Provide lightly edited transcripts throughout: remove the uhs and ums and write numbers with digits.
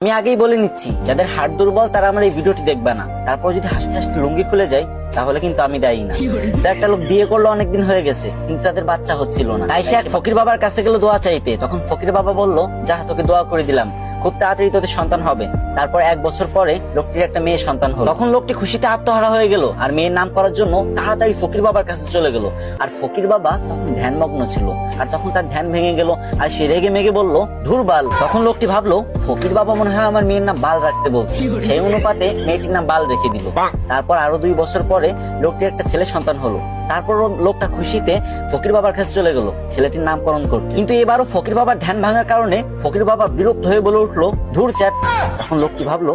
আমি আগেই বলে নিচ্ছি, যাদের হাড় দুর্বল তারা আমার এই ভিডিওটি দেখবে না। তারপর যদি হাসতে হাসতে লুঙ্গি খুলে যায় তাহলে কিন্তু আমি দায়ী না। একটা লোক বিয়ে করলো, অনেকদিন হয়ে গেছে, কিন্তু তাদের বাচ্চা হচ্ছিল না। তাই সে এক ফকির বাবার কাছে গেল দোয়া চাইতে। তখন ফকির বাবা বলল, যা তোকে দোয়া করে দিলাম, খুব তাড়াতাড়ি তোদের সন্তান হবে। তারপর 1 বছর পরে লোকটির একটা মেয়ে সন্তান হলো। তখন লোকটি খুশিতে আত্মহারা হয়ে গেল আর মেয়ের নাম করার জন্য তাড়াতাড়ি ফকির বাবার কাছে চলে গেল। আর ফকির বাবা তখন ধ্যানমগ্ন ছিল, আর তখন তার ধ্যান ভেঙে গেল আর সে রেগে মেগে বলল, ধুর বাল। তখন লোকটি ভাবলো, ফকির বাবা মনে হয় আমার মেয়ের নাম বাল রাখতে বলছে। সেই অনুপাতে মেয়েটির নাম বাল রেখে দিল। তারপর আরো 2 বছর পরে লোকটির একটা ছেলে সন্তান হলো। তারপর লোকটা খুশিতে ফকির বাবার কাছে চলে গেল ছেলেটির নামকরণ করতে। কিন্তু এবারও ফকির বাবার ধ্যান ভাঙার কারণে ফকির বাবা বিরক্ত হয়ে বলে উঠলো, ধুর চ্যাট। তখন লোকটি ভাবলো,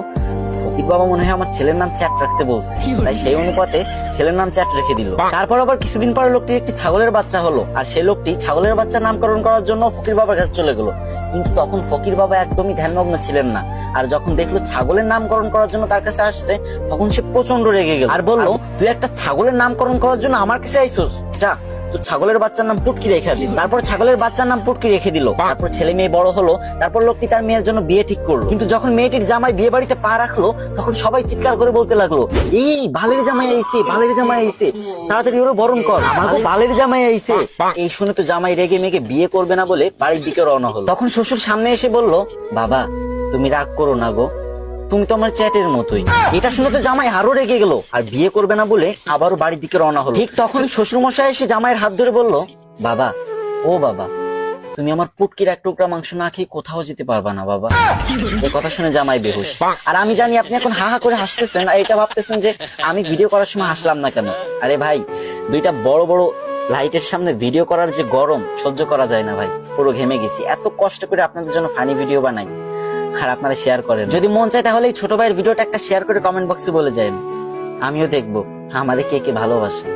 ফকির বাবা মনে হয় আমার ছেলের নাম চ্যাট রাখতে বলছে, তাই সেই অনুপাতে ছেলের নাম চ্যাট রেখে দিল। তারপর আবার কিছুদিন পরে লোকটির একটি ছাগলের বাচ্চা হলো, আর সেই লোকটি ছাগলের বাচ্চা নামকরণ করার জন্য ফকির বাবার কাছে চলে গেল। কিন্তু তখন ফকির বাবা একদমই ধ্যানমগ্ন ছিলেন না, আর যখন দেখলো ছাগলের নামকরণ করার জন্য তার কাছে আসছে, তখন সে প্রচন্ড রেগে গেল আর বলল, তুই একটা ছাগলের নামকরণ করার জন্য আমার কাছে আইসোস, যা তো ছাগলের বাচ্চার নাম পুটকি রেখে দিল। তারপর ছাগলের বাচ্চার নাম পুটকি রেখে দিল। তারপর ছেলে মেয়ে বড় হলো। তারপর লোকটি তার মেয়ের জন্য বিয়ে ঠিক করলো। কিন্তু যখন মেয়েটির জামাই বিয়ে বাড়িতে পা রাখলো, তখন সবাই চিৎকার করে বলতে লাগলো, এই বালের জামাই আইছে, বালের জামাই আইছে, তাড়াতাড়ি ওরা বরণ কর, আমার বালের জামাই আইছে। এই শুনে তো জামাই রেগে মেগে বিয়ে করবে না বলে বাড়ির দিকে রওনা হলো। তখন শ্বশুর সামনে এসে বলল, বাবা তুমি রাগ করো না গো, তুমি তো আমার চ্যাটের মতোই। এটা শুনে তো জামাই আরো রেগে গেল আর বিয়ে করবে না বলে আবারও বাড়ির দিকে রওনা হলো। ঠিক তখন শ্বশুর মশাই এসে জামাইয়ের হাত ধরে বলল, বাবা ও বাবা, তুমি আমার পুটকির 1 টুকরা মাংস না খেয়ে কোথাও যেতে পারবা না বাবা। এই কথা শুনে জামাই বেহুশ। আর আমি জানি আপনি এখন হা হা করে হাসতেছেন আর এটা ভাবতেছেন যে আমি ভিডিও করার সময় হাসলাম না কেন। আরে ভাই, 2টা বড় বড় লাইটের সামনে ভিডিও করার যে গরম সহ্য করা যায় না ভাই, পুরো ঘেমে গেছি। এত কষ্ট করে আপনাদের জন্য ফানি ভিডিও বানাই আর আপনারা শেয়ার করেন। যদি মন চায় তাহলে এই ছোট ভাইয়ের ভিডিওটা একটা শেয়ার করে কমেন্ট বক্সে বলে যান, আমিও দেখবো আমাদের কে কে ভালোবাসে।